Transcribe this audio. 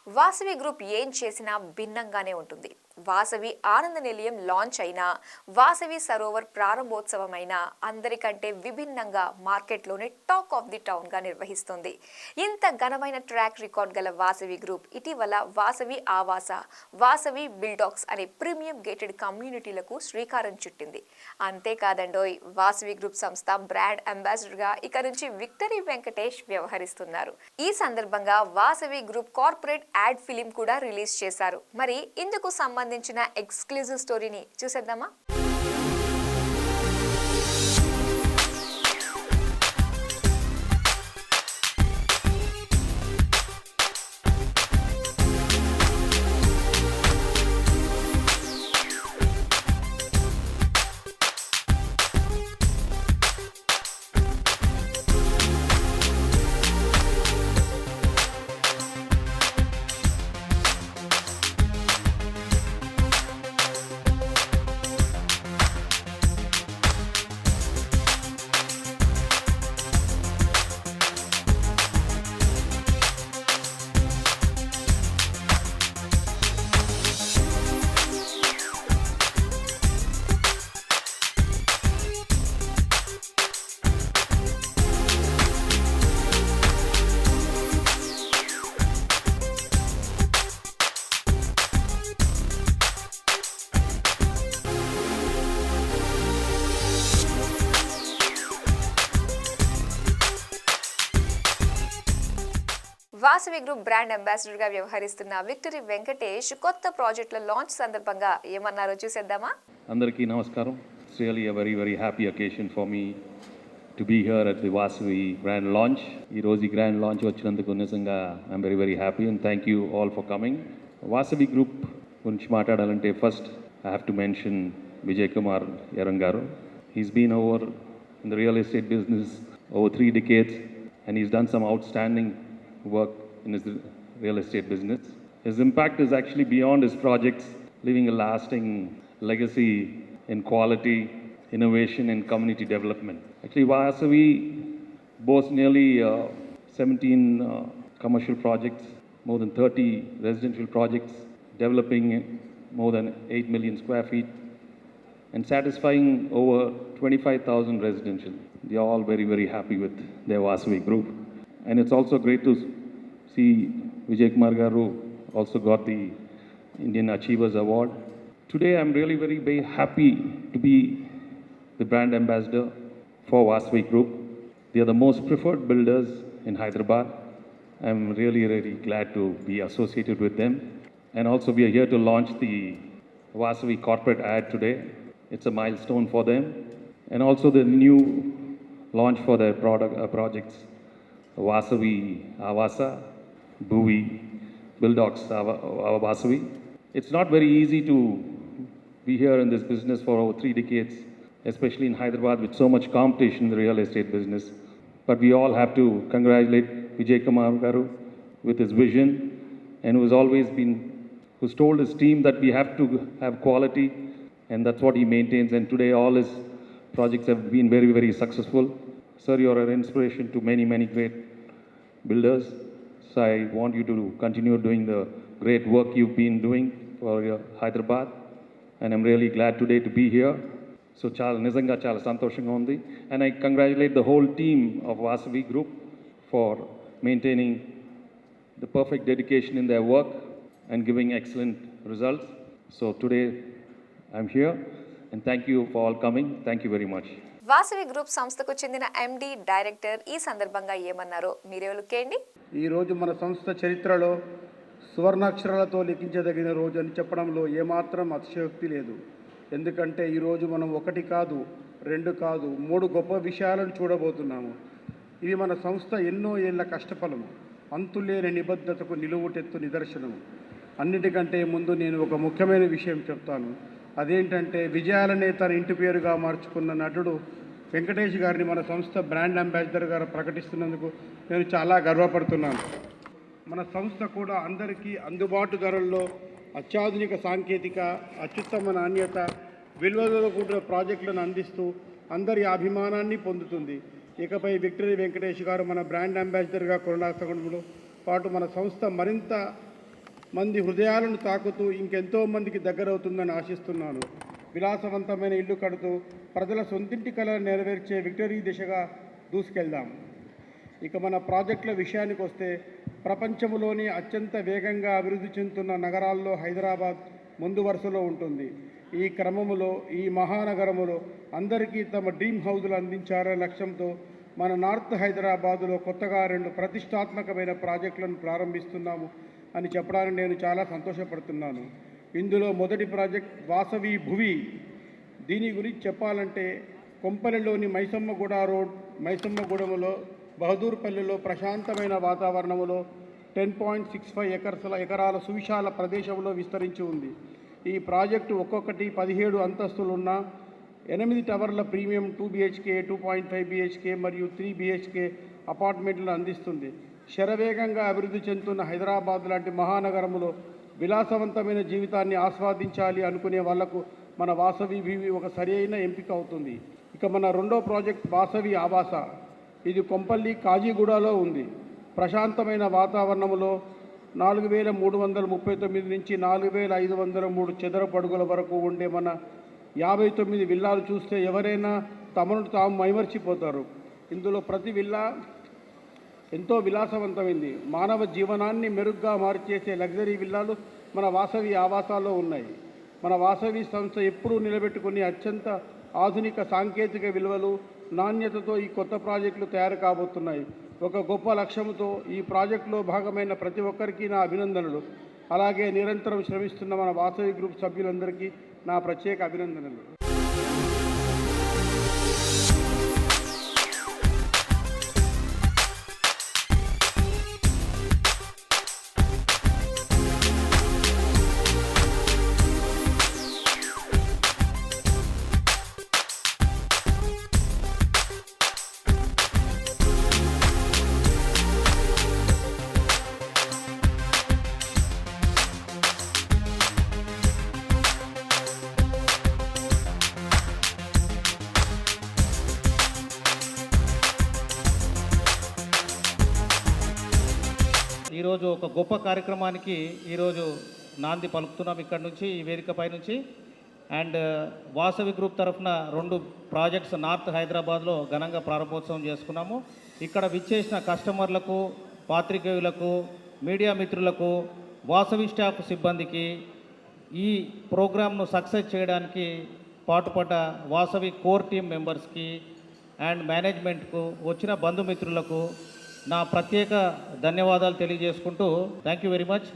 Vasavi group ఏం చేసినా భిన్నంగానే ఉంటుంది. వాసవి ఆనంద నిలయం లాంచ్ అయినా, వాసవి సరోవర్ ప్రారంభోత్సవం అయినా అందరికంటే విభిన్నంగా మార్కెట్లోనే టాక్ ఆఫ్ ది టౌన్గా నిర్వహిస్తుంది. ఇంత ఘనమైన ట్రాక్ రికార్డ్ గల వాసవి గ్రూప్ ఇటీవల వాసవి ఆవాస, వాసవి బిల్డాక్స్ అనే ప్రీమియం గేటెడ్ కమ్యూనిటీలకు శ్రీకారం చుట్టింది. అంతేకాదండోయ్, వాసవి గ్రూప్ సంస్థ బ్రాండ్ అంబాసిడర్గా ఇక నుంచి విక్టరీ వెంకటేష్ వ్యవహరిస్తున్నారు. ఈ సందర్భంగా Vasavi group corporate ad film కూడా రిలీజ్ చేశారు. మరి ఇందుకు సంబంధించిన ఎక్స్క్లూజివ్ స్టోరీని చూసేద్దామా? వాసవి గ్రూప్ బ్రాండ్ అంబాసిడర్ గా వ్యవహరిస్తున్న విక్టరీ వెంకటేష్ కొత్త ప్రాజెక్టుల లాంచ్ సందర్భంగా ఏమన్నారో చూసేద్దామా? అందరికీ నమస్కారం. It's really a very happy occasion for me to be here at the Vasavi grand launch. ఈ రోజు ఈ grand launch వచ్చినందుకు నిజంగా I'm very happy and thank you all for coming. Vasavi group గురించి మాట్లాడాలంటే first I have to mention Vijay Kumar Yarangaru. He's been over in the real estate business over 3 decades and he's done some outstanding work in his real estate business. His impact is actually beyond his projects, leaving a lasting legacy in quality, innovation and community development. Actually, Vasavi boasts nearly 17 commercial projects, more than 30 residential projects, developing more than 8 million square feet and satisfying over 25,000 residential. They are all very happy with their Vasavi group. And it's also great to see Vijay Kumar Garu also got the Indian Achievers Award. Today I'm really very happy to be the brand ambassador for Vasavi Group. They are the most preferred builders in Hyderabad. I'm really glad to be associated with them. And also we are here to launch the Vasavi corporate ad today. It's a milestone for them. And also the new launch for their projects. Vasavi Avasa, Bhuvi, Buildox Vasavi. It's not very easy to be here in this business for over 3 decades, especially in Hyderabad with so much competition in the real estate business. But we all have to congratulate Vijay Kumar Garu with his vision and who's told his team that we have to have quality, and that's what he maintains. And today all his projects have been very successful. Sir, you're an inspiration to many great builders. So I want you to continue doing the great work you've been doing for Hyderabad. And I'm really glad today to be here. So nizanga chala santoshanga undi. And I congratulate the whole team of Vasavi Group for maintaining the perfect dedication in their work and giving excellent results. So today I'm here and thank you for all coming. Thank you very much. Vasavi group సంస్థకు చెందిన ఎండి director ఈ సందర్భంగా ఏమన్నారో మీరే లుకేయండి. ఈ రోజు మన సంస్థ చరిత్రలో సువర్ణాక్షరాలతో లిఖించదగిన రోజు అని చెప్పడంలో ఏమాత్రం అతిశయోక్తి లేదు. ఎందుకంటే ఈరోజు మనం 1 కాదు 2 కాదు 3 గొప్ప విషయాలను చూడబోతున్నాము. ఇవి మన సంస్థ ఎన్నో ఏళ్ల కష్టఫలము, అంతులేని నిబద్ధతకు నిలువుటెత్తు నిదర్శనము. అన్నిటికంటే ముందు నేను ఒక ముఖ్యమైన విషయం చెప్తాను. అదేంటంటే విజయాలనే తన ఇంటి పేరుగా మార్చుకున్న నటుడు వెంకటేష్ గారిని మన సంస్థ బ్రాండ్ అంబాసిడర్ గారు ప్రకటిస్తున్నందుకు నేను చాలా గర్వపడుతున్నాను. మన సంస్థ కూడా అందరికీ అందుబాటు ధరల్లో అత్యాధునిక సాంకేతిక, అత్యుత్తమ నాణ్యత, విలువలతో కూడిన ప్రాజెక్టులను అందిస్తూ అందరి అభిమానాన్ని పొందుతుంది. ఇకపై విక్టరీ వెంకటేష్ గారు మన బ్రాండ్ అంబాసిడర్గా కొనసాగడంలో పాటు మన సంస్థ మరింత మంది హృదయాలను తాకుతూ ఇంకెంతో మందికి దగ్గరవుతుందని ఆశిస్తున్నాను. విలాసవంతమైన ఇల్లు కడుతూ ప్రజల సొంతింటి కళను నెరవేర్చే విక్టరీ దిశగా దూసుకెళ్దాం. ఇక మన ప్రాజెక్టుల విషయానికి వస్తే ప్రపంచంలోని అత్యంత వేగంగా అభివృద్ధి చెందుతున్న నగరాల్లో హైదరాబాద్ ముందు వరుసలో ఉంటుంది. ఈ క్రమములో ఈ మహానగరములో అందరికీ తమ డ్రీమ్ హౌజులు అందించాలనే లక్ష్యంతో మన నార్త్ హైదరాబాదులో కొత్తగా 2 ప్రతిష్టాత్మకమైన ప్రాజెక్టులను ప్రారంభిస్తున్నాము అని చెప్పడానికి నేను చాలా సంతోషపడుతున్నాను. ఇందులో మొదటి ప్రాజెక్ట్ వాసవి భువి. దీని గురించి చెప్పాలంటే కొంపల్లిలోని మైసమ్మగూడ రోడ్ మైసమ్మగూడెంలో బహదూర్పల్లిలో ప్రశాంతమైన వాతావరణంలో 10.65 ఎకరాల సువిశాల ప్రదేశంలో విస్తరించి ఉంది. ఈ ప్రాజెక్టు ఒక్కొక్కటి 17 అంతస్తులున్న 8 టవర్ల ప్రీమియం 2 BHK, 2.5 BHK మరియు 3 BHK అపార్ట్మెంట్లను అందిస్తుంది. శరవేగంగా అభివృద్ధి చెందుతున్న హైదరాబాద్ లాంటి మహానగరంలో విలాసవంతమైన జీవితాన్ని ఆస్వాదించాలి అనుకునే వాళ్లకు మన వాసవి భూమి ఒక సరైన ఎంపిక అవుతుంది. ఇక మన రెండో ప్రాజెక్ట్ వాసవి ఆవాస. ఇది కొంపల్లి కాజీగూడలో ఉంది. ప్రశాంతమైన వాతావరణంలో 4,339 నుంచి 4,503 చదరపు అడుగుల వరకు ఉండే మన 59 విల్లాలు చూస్తే ఎవరైనా తమను తాము మైమర్చిపోతారు. ఇందులో ప్రతి విల్లా ఎంతో విలాసవంతమైంది. మానవ జీవనాన్ని మెరుగ్గా మార్చేసే లగ్జరీ విల్లాలు మన వాసవి ఆవాసాల్లో ఉన్నాయి. మన వాసవి సంస్థ ఎప్పుడూ నిలబెట్టుకుని అత్యంత ఆధునిక సాంకేతిక విలువలు నాణ్యతతో ఈ కొత్త ప్రాజెక్టులు తయారు కాబోతున్నాయి. ఒక గొప్ప లక్ష్యంతో ఈ ప్రాజెక్టులో భాగమైన ప్రతి ఒక్కరికి నా అభినందనలు. అలాగే నిరంతరం శ్రమిస్తున్న మన వాసవి గ్రూప్ సభ్యులందరికీ నా ప్రత్యేక అభినందనలు. ఈరోజు ఒక గొప్ప కార్యక్రమానికి ఈరోజు నాంది పలుకుతున్నాం ఇక్కడి నుంచి ఈ వేదికపై నుంచి. అండ్ వాసవి గ్రూప్ తరఫున 2 ప్రాజెక్ట్స్ నార్త్ హైదరాబాద్లో ఘనంగా ప్రారంభోత్సవం చేసుకున్నాము. ఇక్కడ విచ్చేసిన కస్టమర్లకు, పాత్రికేయులకు, మీడియా మిత్రులకు, వాసవి స్టాఫ్ సిబ్బందికి, ఈ ప్రోగ్రామ్ను సక్సెస్ చేయడానికి పాటుపడ్డ వాసవి కోర్ టీమ్ మెంబర్స్కి అండ్ మేనేజ్మెంట్కు, వచ్చిన బంధుమిత్రులకు నా ప్రత్యేక ధన్యవాదాలు తెలియజేసుకుంటూ థ్యాంక్ యూ వెరీ మచ్.